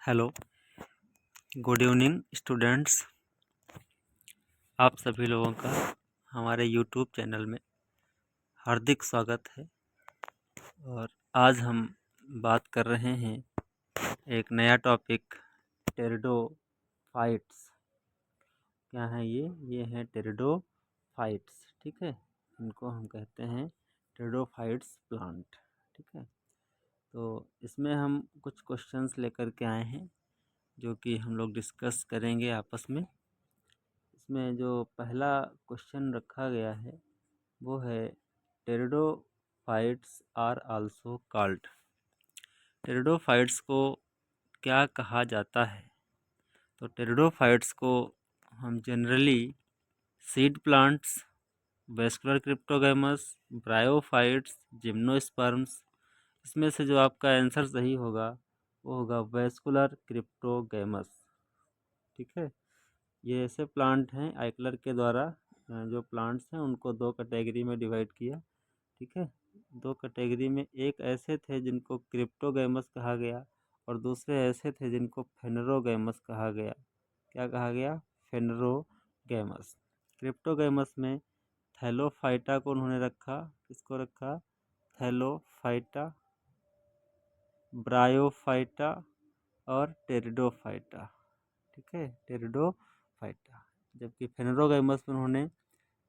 Hello, good evening students. आप सभी लोगों का हमारे यूट्यूब चैनल में हार्दिक स्वागत है। और आज हम बात कर रहे हैं एक नया टॉपिक, टेरिडोफाइट्स। क्या है ये है टेरिडोफाइट्स। ठीक है, इनको हम कहते हैं टेरिडोफाइट्स प्लांट। ठीक है, तो इसमें हम कुछ क्वेश्चंस लेकर के आए हैं जो कि हम लोग डिस्कस करेंगे आपस में। इसमें जो पहला क्वेश्चन रखा गया है वो है pteridophytes are also called. Pteridophytes को क्या कहा जाता है? तो टेरिडोफाइट्स को हम generally seed plants, vascular cryptogams, bryophytes, gymnosperms, इसमें से जो आपका आंसर सही होगा वो होगा वेस्कुलर क्रिप्टोगैमस। ठीक है, ये ऐसे प्लांट हैं, आइकलर के द्वारा जो प्लांट्स हैं उनको दो कैटेगरी में डिवाइड किया। ठीक है, दो कैटेगरी में एक ऐसे थे जिनको क्रिप्टोगैमस कहा गया और दूसरे ऐसे थे जिनको फेनरोगैमस कहा गया। क्या कहा गया? फेनरोगैमस। क्रिप्टोगैमस में थैलोफाइटा को उन्होंने रखा। किसको रखा? थैलोफाइटा, ब्रायोफाइटा और टेरिडोफाइटा। ठीक है, टेरिडोफाइटा। जबकि फेनरोगैमस में उन्होंने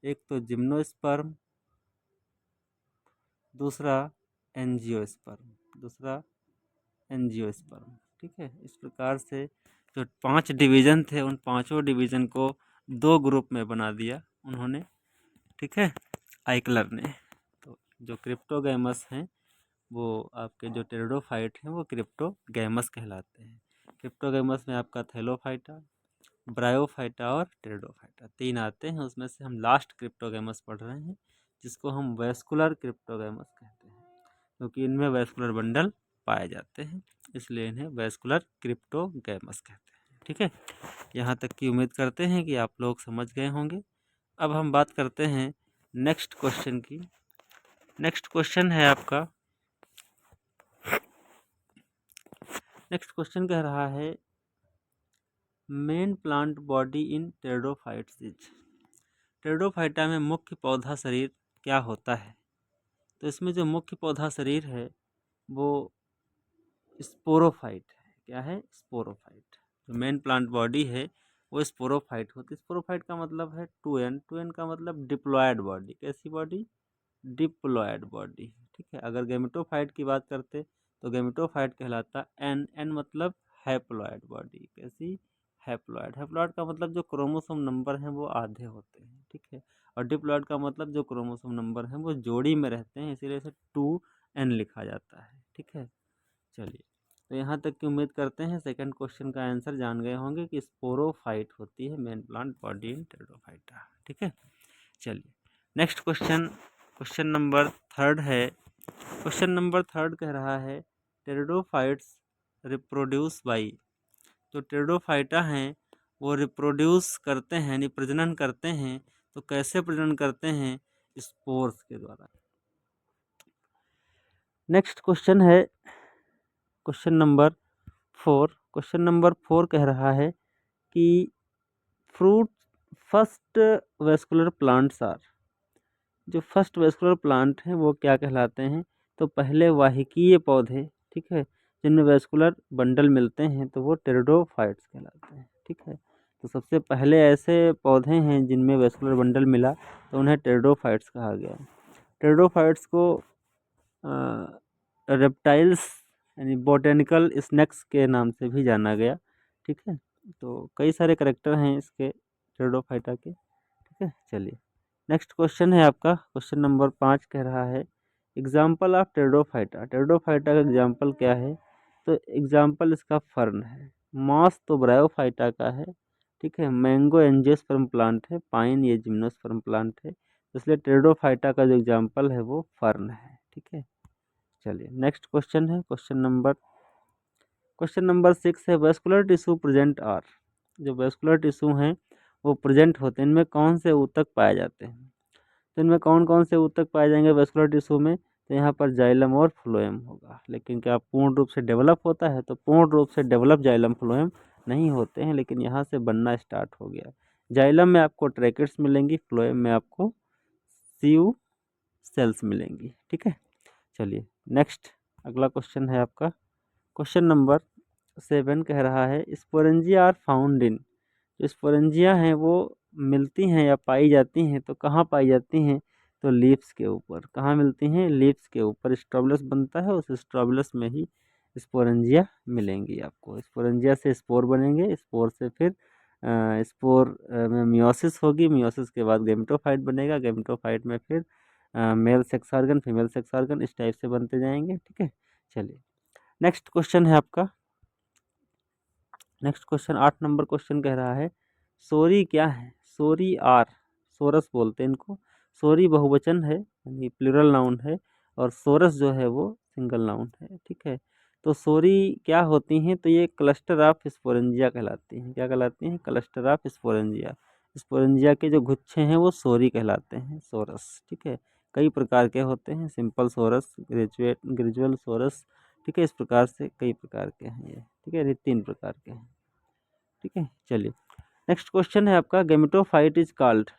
एक तो जिम्नोस्पर्म, दूसरा एंजियोस्पर्म। ठीक है, इस प्रकार से जो 5 डिवीज़न थे उन पांचों डिवीज़न को दो ग्रुप में बना दिया उन्होंने। ठीक है, आइकलर ने। तो जो क्रिप्टोगैमस हैं वो आपके जो टेरिडोफाइट हैं वो क्रिप्टोगैमस कहलाते हैं। क्रिप्टोगैमस में आपका थैलोफाइटा, ब्रायोफाइटा और टेरिडोफाइटा 3 आते हैं। उसमें से हम लास्ट क्रिप्टोगैमस पढ़ रहे हैं जिसको हम वेस्कुलर क्रिप्टोगैमस कहते हैं, क्योंकि इनमें वेस्कुलर बंडल पाए जाते हैं, इसलिए इन्हें वेस्कुलर क्रिप्टोगैमस कहते हैं। ठीक है, यहाँ तक की उम्मीद करते हैं कि आप लोग समझ गए होंगे। अब हम बात करते हैं नेक्स्ट क्वेश्चन की। नेक्स्ट क्वेश्चन है आपका, नेक्स्ट क्वेश्चन कह रहा है main plant body in pteridophytes is. Pteridophyta में मुख्य पौधा शरीर क्या होता है? तो इसमें जो मुख्य पौधा शरीर है वो स्पोरोफाइट है। क्या है? स्पोरोफाइट। जो मेन प्लांट बॉडी है वो स्पोरोफाइट होती है। स्पोरोफाइट का मतलब है 2n, 2n का मतलब डिप्लॉयड बॉडी। कैसी बॉडी? Diploid body. ठीक है, अगर गैमेटोफाइट की बात करते तो गैमेटोफाइट कहलाता एन, एन मतलब हैप्लॉयड बॉडी। कैसी? हैप्लॉयड। हैप्लॉयड का मतलब जो क्रोमोसोम नंबर हैं वो आधे होते हैं। ठीक है, और डिप्लॉयड का मतलब जो क्रोमोसोम नंबर हैं वो जोड़ी में रहते हैं, इसीलिए इसे 2n लिखा जाता है। ठीक है, चलिए, तो यहाँ तक की उम्मीद करते हैं सेकंड क्वेश्चन का आंसर जान गए होंगे कि स्पोरोफाइट होती है main plant body in pteridophyta. ठीक है, चलिए next question, question number third है। क्वेश्चन नंबर थर्ड कह रहा है टेरिडोफाइट्स रिप्रोड्यूस बाई। जो टेरिडोफाइटा हैं वो रिप्रोड्यूस करते हैं, यानी प्रजनन करते हैं। तो कैसे प्रजनन करते हैं? स्पोर्स के द्वारा। नेक्स्ट क्वेश्चन है क्वेश्चन नंबर 4। क्वेश्चन नंबर 4 कह रहा है कि फ्रूट फर्स्ट वेस्कुलर प्लांट्स आर। जो फर्स्ट वेस्कुलर प्लांट हैं वो क्या कहलाते हैं? तो पहले वाहिकीय पौधे, ठीक है, जिनमें वेस्कुलर बंडल मिलते हैं तो वो टेरिडोफाइट्स कहलाते हैं। ठीक है, तो सबसे पहले ऐसे पौधे हैं जिनमें वेस्कुलर बंडल मिला तो उन्हें टेरिडोफाइट्स कहा गया। टेरिडोफाइट्स को रेप्टाइल्स यानी बोटेनिकल स्नेक्स के नाम से भी जाना गया। ठीक है, तो कई सारे करेक्टर हैं इसके टेरिडोफाइटा के। ठीक है, चलिए नेक्स्ट क्वेश्चन है आपका, क्वेश्चन नंबर 5 कह रहा है एग्जाम्पल ऑफ टेरिडोफाइटा। टेरिडोफाइटा का एग्जाम्पल क्या है? तो एग्जाम्पल इसका फर्न है। मॉस तो ब्रायोफाइटा का है। ठीक है, मैंगो एंजियोस्पर्म प्लांट है। पाइन ये जिम्नोस्पर्म प्लांट है। इसलिए टेरिडोफाइटा का जो एग्जाम्पल है वो फर्न है। ठीक है, चलिए नेक्स्ट क्वेश्चन है क्वेश्चन नंबर 6 है वेस्कुलर टिश्यू प्रेजेंट आर। जो वेस्कुलर टिश्यू हैं वो प्रेजेंट होते हैं, इनमें कौन से ऊतक पाए जाते हैं? तो इनमें कौन कौन से ऊतक पाए जाएंगे वेस्कुलर टिश्यू में? तो यहाँ पर जाइलम और फ्लोएम होगा। लेकिन क्या पूर्ण रूप से डेवलप होता है? तो पूर्ण रूप से डेवलप जाइलम फ्लोएम नहीं होते हैं, लेकिन यहाँ से बनना स्टार्ट हो गया। जाइलम में आपको ट्रैकेट्स मिलेंगी, फ्लोएम में आपको सीयू सेल्स मिलेंगी। ठीक है, चलिए नेक्स्ट अगला क्वेश्चन है आपका क्वेश्चन नंबर 7 कह रहा है स्पोरेंजिया आर फाउंड इन। जो स्पोरेंजिया हैं वो मिलती हैं या पाई जाती हैं तो कहाँ पाई जाती हैं? तो लीव्स के ऊपर। कहाँ मिलती हैं? लीव्स के ऊपर स्ट्रोबिलस बनता है, उस स्ट्रोबिलस में ही स्पोरेंजिया मिलेंगी आपको। स्पोरेंजिया से स्पोर बनेंगे, स्पोर से फिर स्पोर में मियोसिस होगी, मियोसिस के बाद गेमेटोफाइट बनेगा, गेमेटोफाइट में फिर male sex organ, female sex organ, इस टाइप से बनते जाएंगे। ठीक है, चलिए नेक्स्ट क्वेश्चन है आपका नेक्स्ट क्वेश्चन 8 नंबर क्वेश्चन कह रहा है सोरी क्या है? सोरी आर, सोरस बोलते हैं इनको। सोरी बहुवचन है यानी प्लूरल नाउन है, और सोरस जो है वो सिंगल नाउन है। ठीक है, तो सोरी क्या होती हैं? तो ये क्लस्टर ऑफ स्पोरेंजिया कहलाती हैं। क्या कहलाती हैं? Cluster of sporangia. स्पोरेंजिया के जो गुच्छे हैं वो सोरी कहलाते हैं, सोरस। ठीक है, कई प्रकार के होते हैं, सिंपल सोरस, ग्रेजुअल सोरस। ठीक है, इस प्रकार से कई प्रकार के हैं ये। ठीक है, ये 3 प्रकार के हैं। ठीक है, चलिए नेक्स्ट क्वेश्चन है आपका गेमेटोफाइट इज कॉल्ड।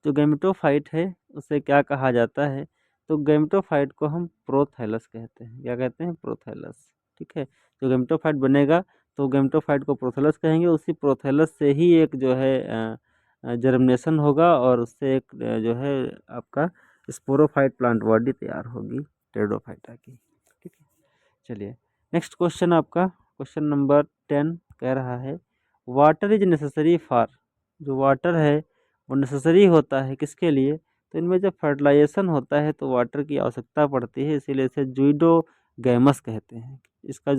जो गेमेटोफाइट है उसे क्या कहा जाता है? तो गेमेटोफाइट को हम प्रोथैलस कहते हैं। क्या कहते हैं? प्रोथैलस। ठीक है, जो गेमेटोफाइट बनेगा तो गेमेटोफाइट को प्रोथैलस कहेंगे। उसी प्रोथैलस से ही एक जो है जर्मिनेशन होगा, और उससे एक जो है आपका स्पोरोफाइट प्लांट बॉडी तैयार होगी टेरिडोफाइटा की। ठीक है, चलिए नेक्स्ट क्वेश्चन आपका क्वेश्चन नंबर 10 कह रहा है वाटर इज नेसेसरी फॉर। जो वाटर है वो नेसेसरी होता है किसके लिए? तो इनमें जब फर्टिलाइजेशन होता है तो वाटर की आवश्यकता पड़ती है, इसीलिए इसे जूडो गैमस कहते हैं। इसका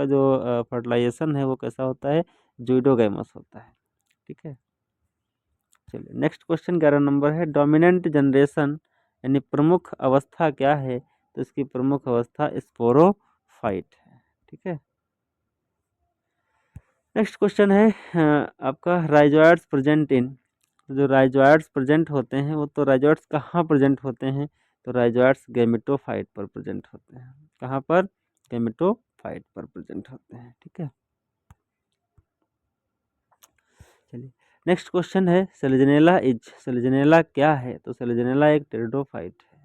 जो फर्टिलाइजेशन है वो कैसा होता है? जूडो गैमस होता है। ठीक है, चलिए नेक्स्ट क्वेश्चन 11 नंबर है डोमिनेंट जनरेशन यानी प्रमुख अवस्था क्या है? तो इसकी प्रमुख अवस्था स्पोरोफाइट है। ठीक है, नेक्स्ट क्वेश्चन है आपका राइजोइड्स प्रेजेंट इन। जो राइजोइड्स प्रेजेंट होते हैं वो तो राइजोइड्स कहाँ प्रेजेंट होते हैं? तो राइजोइड्स गेमेटोफाइट पर प्रेजेंट होते हैं। कहाँ पर? गेमेटोफाइट पर प्रेजेंट होते हैं। ठीक है, चलिए नेक्स्ट क्वेश्चन है सेलेजनेला इज। सेलेजनेला क्या है? तो सेलेजनेला एक टेरिडोफाइट है।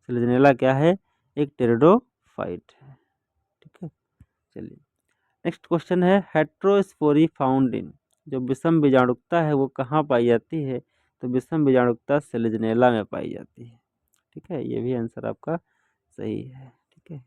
सेलेजनेला क्या है? एक टेरिडोफाइट है। ठीक है, चलिए नेक्स्ट क्वेश्चन है हेट्रोस्पोरी फाउंड इन। जो विषम बीजाणुकता है वो कहाँ पाई जाती है? तो विषम बीजाणुकता सेलेजनेला में पाई जाती है। ठीक है, ये भी आंसर आपका सही है। ठीक है,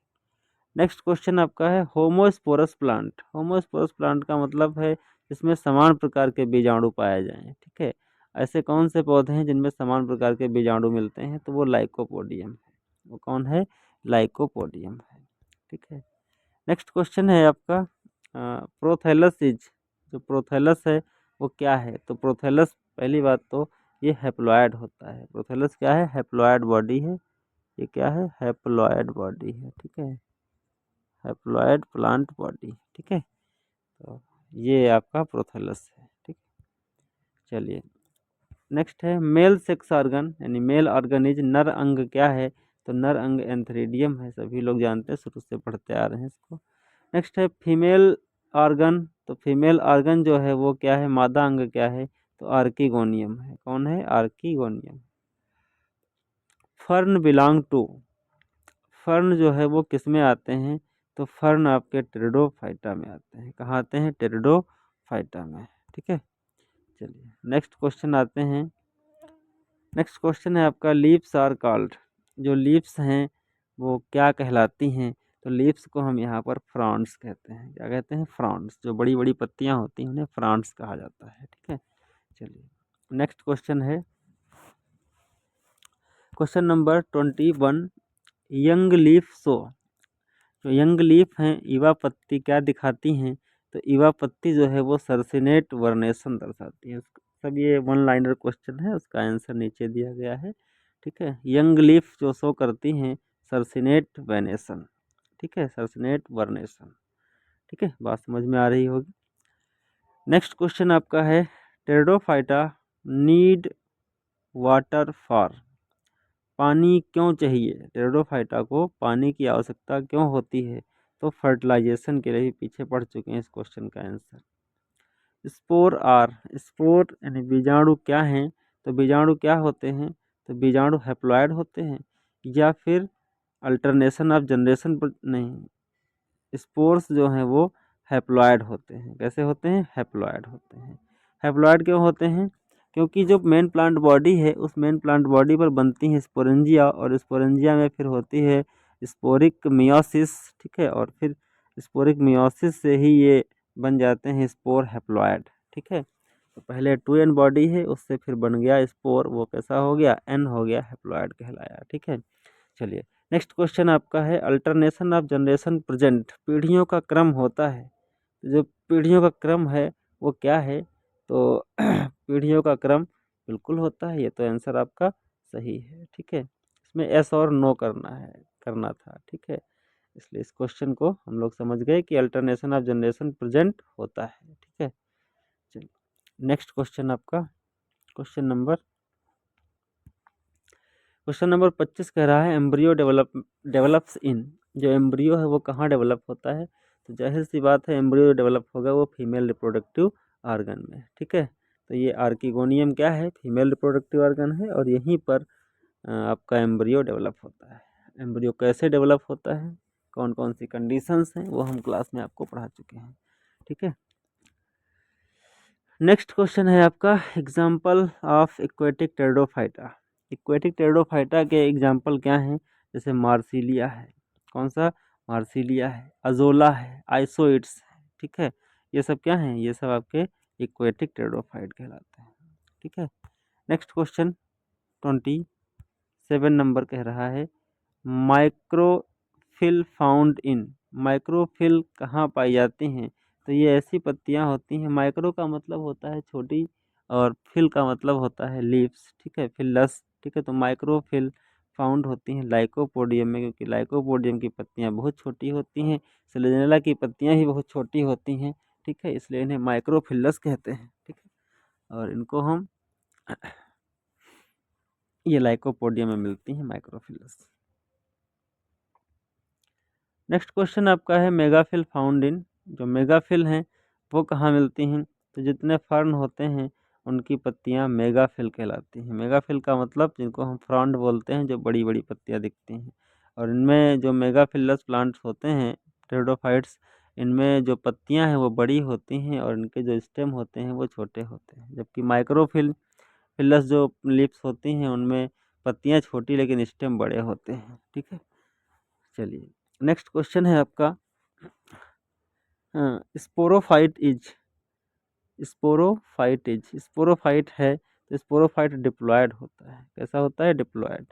नेक्स्ट क्वेश्चन आपका है होमोस्पोरस प्लांट। होमोस्पोरस प्लांट का मतलब है जिसमें समान प्रकार के बीजाणु पाए जाएं। ठीक है, ऐसे कौन से पौधे हैं जिनमें समान प्रकार के बीजाणु मिलते हैं? तो वो लाइकोपोडियम है। वो कौन है? लाइकोपोडियम है। ठीक है, नेक्स्ट क्वेश्चन है आपका प्रोथैलस इज। जो प्रोथैलस है वो क्या है? तो प्रोथैलस पहली बात तो ये हैप्लॉयड होता है। प्रोथैलस क्या है? हैप्लॉयड बॉडी है। ये क्या है? हैप्लॉयड बॉडी है। ठीक है, हैप्लॉयड प्लांट बॉडी। ठीक है, तो ये आपका प्रोथैलस है। ठीक, चलिए नेक्स्ट है मेल सेक्स ऑर्गन यानी मेल ऑर्गन इज। नर अंग क्या है? तो नर अंग एंथ्रेडियम है, सभी लोग जानते हैं, शुरू से पढ़ते आ रहे हैं इसको। नेक्स्ट है फीमेल ऑर्गन। तो फीमेल ऑर्गन जो है वो क्या है? मादा अंग क्या है? तो आर्कीगोनियम है। कौन है? Archegonium. Fern belong to. Fern जो है वो किस में आते हैं? तो फर्न आपके टेरिडोफाइटा में आते हैं। कहाँ आते हैं? टेरिडोफाइटा में। ठीक है, चलिए नेक्स्ट क्वेश्चन आते हैं। नेक्स्ट क्वेश्चन है आपका लीव्स आर कॉल्ड। जो लीव्स हैं वो क्या कहलाती हैं? तो लीव्स को हम यहाँ पर फ्रॉन्ड्स कहते हैं। क्या कहते हैं? फ्रॉन्ड्स। जो बड़ी बड़ी पत्तियाँ होती हैं उन्हें फ्रॉन्ड्स कहा जाता है। ठीक है, चलिए नेक्स्ट क्वेश्चन है question number 21 young leaf show. जो यंग लीफ हैं युवा पत्ती क्या दिखाती हैं? तो युवा पत्ती जो है वो सर्सिनेट वर्नेशन दर्शाती है। सब ये वन लाइनर क्वेश्चन है, उसका आंसर नीचे दिया गया है। ठीक है, यंग लीफ जो शो करती हैं सर्सिनेट वेनेशन। ठीक है, सर्सिनेट वर्नेशन। ठीक है, बात समझ में आ रही होगी। नेक्स्ट क्वेश्चन आपका है टेरिडोफाइटा नीड वाटर फॉर। पानी क्यों चाहिए, टेरिडोफाइटा को पानी की आवश्यकता क्यों होती है? तो फर्टिलाइजेशन के लिए भी पीछे पड़ चुके हैं इस क्वेश्चन का आंसर। स्पोर यानी बीजाणु क्या हैं? तो बीजाणु क्या होते हैं? तो बीजाणु हैप्लॉयड होते हैं, या फिर अल्टरनेशन ऑफ जनरेशन पर नहीं, स्पोर्स जो हैं वो हैप्लॉयड होते हैं। कैसे होते हैं? हैप्लॉयड होते हैं। हैप्लॉयड क्यों होते हैं? क्योंकि जो मेन प्लांट बॉडी है उस मेन प्लांट बॉडी पर बनती है स्पोरेंजिया, और स्पोरेंजिया में फिर होती है स्पोरिक मियोसिस, ठीक है, और फिर स्पोरिक मियोसिस से ही ये बन जाते हैं स्पोर हैप्लॉयड, ठीक है। तो पहले 2n बॉडी है, उससे फिर बन गया स्पोर, वो कैसा हो गया? n हो गया, हैप्लॉयड कहलाया, ठीक है। चलिए नेक्स्ट क्वेश्चन आपका है अल्टरनेशन ऑफ जनरेशन प्रेजेंट, पीढ़ियों का क्रम होता है। तो जो पीढ़ियों का क्रम है वो क्या है? तो पीढ़ियों का क्रम बिल्कुल होता है, ये तो आंसर आपका सही है, ठीक है। इसमें एस और नो करना था, ठीक है। इसलिए इस क्वेश्चन को हम लोग समझ गए कि अल्टरनेशन ऑफ जनरेशन प्रेजेंट होता है, ठीक है। चलिए नेक्स्ट क्वेश्चन आपका क्वेश्चन नंबर 25 कह रहा है एम्ब्रियो डेवलप्स इन, जो एम्ब्रियो है वो कहाँ डेवलप होता है? तो जाहिर सी बात है एम्ब्रियो डेवलप होगा वो फीमेल रिप्रोडक्टिव ऑर्गन में, ठीक है। तो ये आर्किगोनियम क्या है? फीमेल रिप्रोडक्टिव ऑर्गन है, और यहीं पर आपका एम्ब्रियो डेवलप होता है। एम्ब्रियो कैसे डेवलप होता है, कौन कौन सी कंडीशंस हैं, वो हम क्लास में आपको पढ़ा चुके हैं, ठीक है। नेक्स्ट क्वेश्चन है आपका example of aquatic pteridophyta. Aquatic pteridophyta के एग्जाम्पल क्या हैं? जैसे मार्सिलिया है, कौन सा? मार्सिलिया है, अजोला है, आइसोइड्स है, ठीक है। ये सब क्या हैं? ये सब आपके एक्वेटिक टेरिडोफाइट कहलाते हैं, ठीक है। नेक्स्ट क्वेश्चन 27 नंबर कह रहा है माइक्रोफिल फाउंड इन, माइक्रोफिल कहाँ पाई जाती हैं? तो ये ऐसी पत्तियाँ होती हैं, माइक्रो का मतलब होता है छोटी, और फिल का मतलब होता है लीव्स, ठीक है, फिलस, ठीक है। तो माइक्रोफिल फाउंड होती हैं लाइकोपोडियम में, क्योंकि लाइकोपोडियम की पत्तियाँ बहुत छोटी होती हैं, सेलेनेला की पत्तियाँ भी बहुत छोटी होती हैं, ठीक है, इसलिए इन्हें माइक्रोफिलस कहते हैं, ठीक है। और इनको हम ये लाइकोपोडियम में मिलती हैं माइक्रोफिलस। नेक्स्ट क्वेश्चन आपका है मेगाफिल फाउंड इन, जो मेगाफिल हैं वो कहाँ मिलती हैं? तो जितने फर्न होते हैं उनकी पत्तियाँ मेगाफिल कहलाती हैं। मेगाफिल का मतलब जिनको हम फ्रॉन्ड बोलते हैं, जो बड़ी बड़ी पत्तियाँ दिखती हैं, और इनमें जो मेगाफिलस प्लांट्स होते हैं टेरिडोफाइट्स, इनमें जो पत्तियाँ हैं वो बड़ी होती हैं, और इनके जो स्टेम होते हैं वो छोटे होते हैं, जबकि फिलस जो लिप्स होती हैं उनमें पत्तियाँ छोटी लेकिन स्टेम बड़े होते हैं, ठीक है। चलिए नेक्स्ट क्वेश्चन है आपका स्पोरोफाइट स्पोरोफाइट है, तो स्पोरोफाइट डिप्लॉयड होता है। कैसा होता है? डिप्लॉयड।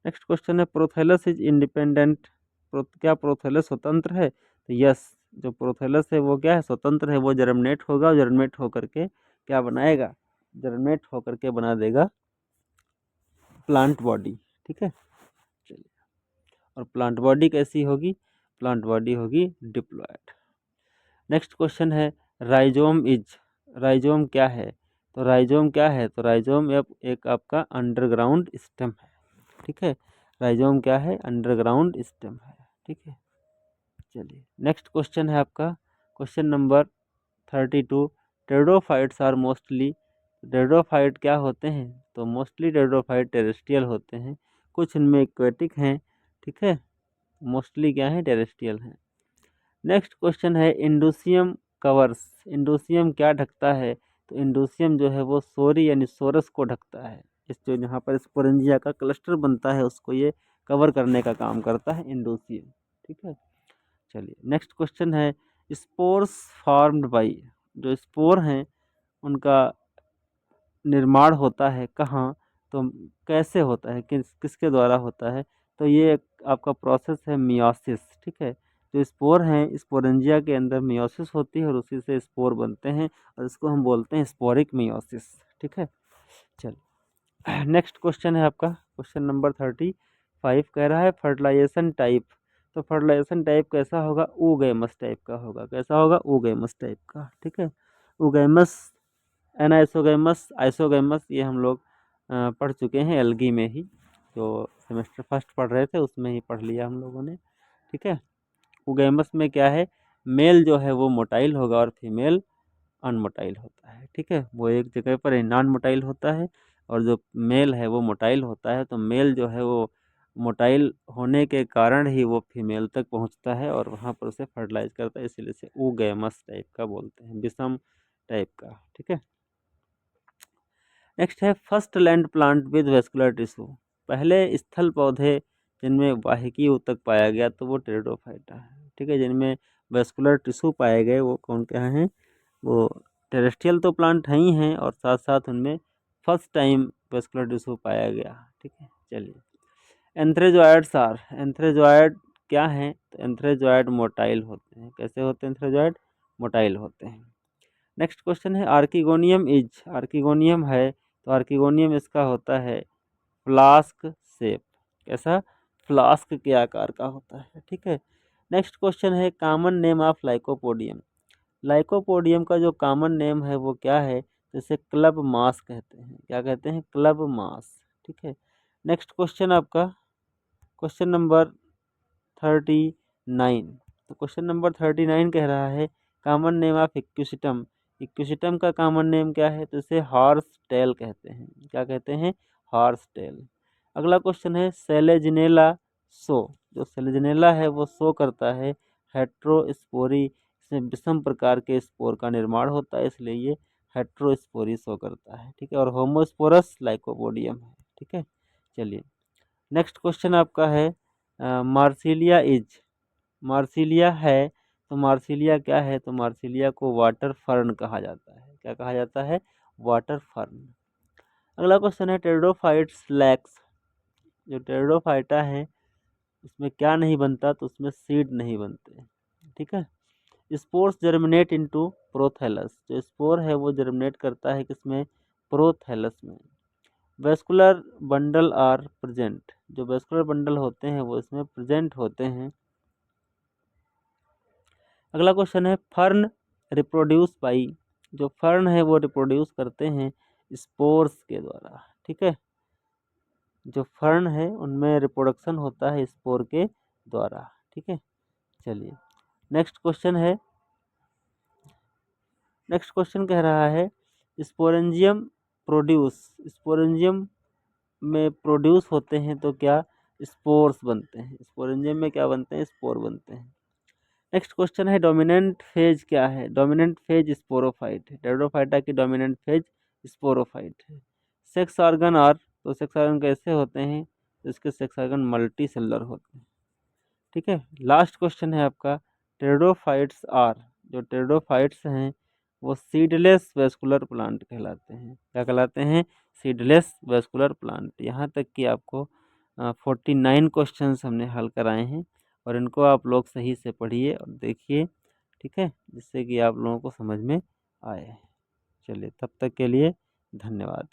नेक्स्ट क्वेश्चन है प्रोथेलस इज इंडिपेंडेंट, क्या प्रोथेलस स्वतंत्र है? तो यस, जो प्रोथेलस है वो क्या है? स्वतंत्र है, वो जर्मिनेट होगा, और जर्मिनेट होकर के क्या बनाएगा? जर्मिनेट होकर के बना देगा प्लांट बॉडी, ठीक है। चलिए, और प्लांट बॉडी कैसी होगी? प्लांट बॉडी होगी डिप्लॉयड। नेक्स्ट क्वेश्चन है राइजोम क्या है? तो राइजोम क्या है? तो राइजोम एक आपका अंडरग्राउंड स्टेम है, ठीक है। राइजोम क्या है? अंडरग्राउंड स्टेम है, ठीक है। चलिए नेक्स्ट क्वेश्चन है आपका question number 32 pteridophytes are mostly, pteridophyte क्या होते हैं? तो मोस्टली टेरिडोफाइट टेरेस्ट्रियल होते हैं, कुछ इनमें एक्वेटिक हैं, ठीक है, मोस्टली क्या है? टेरेस्ट्रियल हैं। नेक्स्ट क्वेश्चन है इंडोसियम कवर्स, इंडोसियम क्या ढकता है? तो इंडोसियम जो है वो सोरी यानी सोरस को ढकता है, इस जो यहाँ पर स्पोरेंजिया का क्लस्टर बनता है उसको ये कवर करने का काम करता है इंडोसियम, ठीक है। चलिए नेक्स्ट क्वेश्चन है स्पोर्स फॉर्म्ड बाई, जो स्पोर हैं उनका निर्माण होता है कहाँ? तो कैसे होता है, किसके द्वारा होता है? तो ये एक आपका प्रोसेस है मियोसिस, ठीक है। जो स्पोर हैं स्पोरेंजिया के अंदर मियोसिस होती है, और उसी से स्पोर बनते हैं, और इसको हम बोलते हैं स्पोरिक मियोसिस, ठीक है। चलिए नेक्स्ट क्वेश्चन है आपका क्वेश्चन नंबर 35 कह रहा है फर्टिलाइजेशन टाइप, तो फर्टिलाइजेशन टाइप कैसा होगा? ऊगैमस टाइप का होगा। कैसा होगा? ऊगैमस टाइप का, ठीक है। ऊगैमस एनाइसोगैमस, आइसोगैमस, ये हम लोग पढ़ चुके हैं एल्गी में ही। जो सेमेस्टर फर्स्ट पढ़ रहे थे उसमें ही पढ़ लिया हम लोगों ने। ठीक है, ऊगैमस में क्या है, मेल जो है वो मोटाइल होगा और फीमेल अनमोटाइल होता है। ठीक है, वो एक जगह पर नॉन मोटाइल होता है और जो मेल है वो मोटाइल होता है। तो मेल जो है वो मोटाइल होने के कारण ही वो फीमेल तक पहुंचता है और वहां पर उसे फर्टिलाइज करता है, इसलिए इसे ऊगैमस टाइप का बोलते हैं, विषम टाइप का। ठीक है, नेक्स्ट है first land plant with vascular tissue. पहले स्थल पौधे जिनमें वाहिकी ऊतक पाया गया तो वो टेरिडोफाइटा है। ठीक है, जिनमें वेस्कुलर टिश्यू पाए गए वो कौन क्या हैं, वो टेरेस्ट्रियल तो प्लांट है ही हैं और साथ साथ उनमें फर्स्ट टाइम वेस्कुलर टिश्यू पाया गया। ठीक है, चलिए एंथ्रेजोइड्स आर, एंथ्रेजोइड क्या हैं, तो एंथ्रेजोइड मोटाइल होते हैं। कैसे होते हैं एंथ्रेजोइड, मोटाइल होते हैं। नेक्स्ट क्वेश्चन है आर्किगोनियम इज, आर्किगोनियम है तो आर्किगोनियम इसका होता है फ्लास्क शेप। कैसा, फ्लास्क के आकार का होता है। ठीक है, नेक्स्ट क्वेश्चन है common name of lycopodium. Lycopodium का जो कॉमन नेम है वो क्या है, जैसे क्लब मास कहते हैं। क्या कहते हैं, क्लब मास। ठीक है, नेक्स्ट क्वेश्चन आपका क्वेश्चन नंबर 39। तो क्वेश्चन नंबर 39 कह रहा है common name of equisetum. Equisetum का कॉमन नेम क्या है, तो इसे हॉर्स टेल कहते हैं। क्या कहते हैं, हॉर्स टेल। अगला क्वेश्चन है सेलेजिनेला शो। जो सेलेजिनेला है वो शो करता है हेट्रोस्पोरी, इसमें विषम प्रकार के स्पोर का निर्माण होता है, इसलिए ये हेट्रोस्पोरी शो करता है। ठीक है, और होमोस्पोरस लाइकोपोडियम है। ठीक है, चलिए नेक्स्ट क्वेश्चन आपका है मार्सिलिया इज। मार्सिलिया है तो मार्सिलिया क्या है, तो मार्सिलिया को वाटर फर्न कहा जाता है। क्या कहा जाता है, वाटर फर्न। अगला क्वेश्चन है टेरिडोफाइट्स लैक्स। जो टेरिडोफाइटा है उसमें क्या नहीं बनता, तो उसमें सीड नहीं बनते। ठीक है, स्पोर्स जर्मिनेट इनटू प्रोथैलस। जो स्पोर है वो जर्मिनेट करता है किसमें, प्रोथैलस में। Vascular bundle are present. जो वेस्कुलर बंडल होते हैं वो इसमें प्रेजेंट होते हैं। अगला क्वेश्चन है फर्न रिप्रोड्यूस बाई। जो फर्न है वो रिप्रोड्यूस करते हैं स्पोर्स के द्वारा। ठीक है, जो फर्न है उनमें रिप्रोडक्शन होता है स्पोर के द्वारा। ठीक है, चलिए नेक्स्ट क्वेश्चन है, नेक्स्ट क्वेश्चन कह रहा है स्पोरेंजियम प्रोड्यूस। स्पोरेंजियम में प्रोड्यूस होते हैं तो क्या, स्पोर्स बनते हैं। स्पोरेंजियम में क्या बनते हैं, स्पोर बनते हैं। नेक्स्ट क्वेश्चन है डोमिनेंट फेज क्या है, डोमिनेंट फेज स्पोरोफाइट है। टेरिडोफाइटा की डोमिनेंट फेज स्पोरोफाइट है। सेक्स ऑर्गन आर, तो सेक्स ऑर्गन कैसे होते हैं, तो इसके सेक्स ऑर्गन मल्टी सेलुलर होते हैं। ठीक है, लास्ट क्वेश्चन है आपका टेरिडोफाइट्स आर। जो टेरिडोफाइट्स हैं वो सीडलेस वेस्कुलर प्लांट कहलाते हैं। क्या कहलाते हैं, सीडलेस वेस्कुलर प्लांट। यहाँ तक कि आपको 49 क्वेश्चन हमने हल कराए हैं और इनको आप लोग सही से पढ़िए और देखिए। ठीक है, जिससे कि आप लोगों को समझ में आए। चलिए तब तक के लिए धन्यवाद।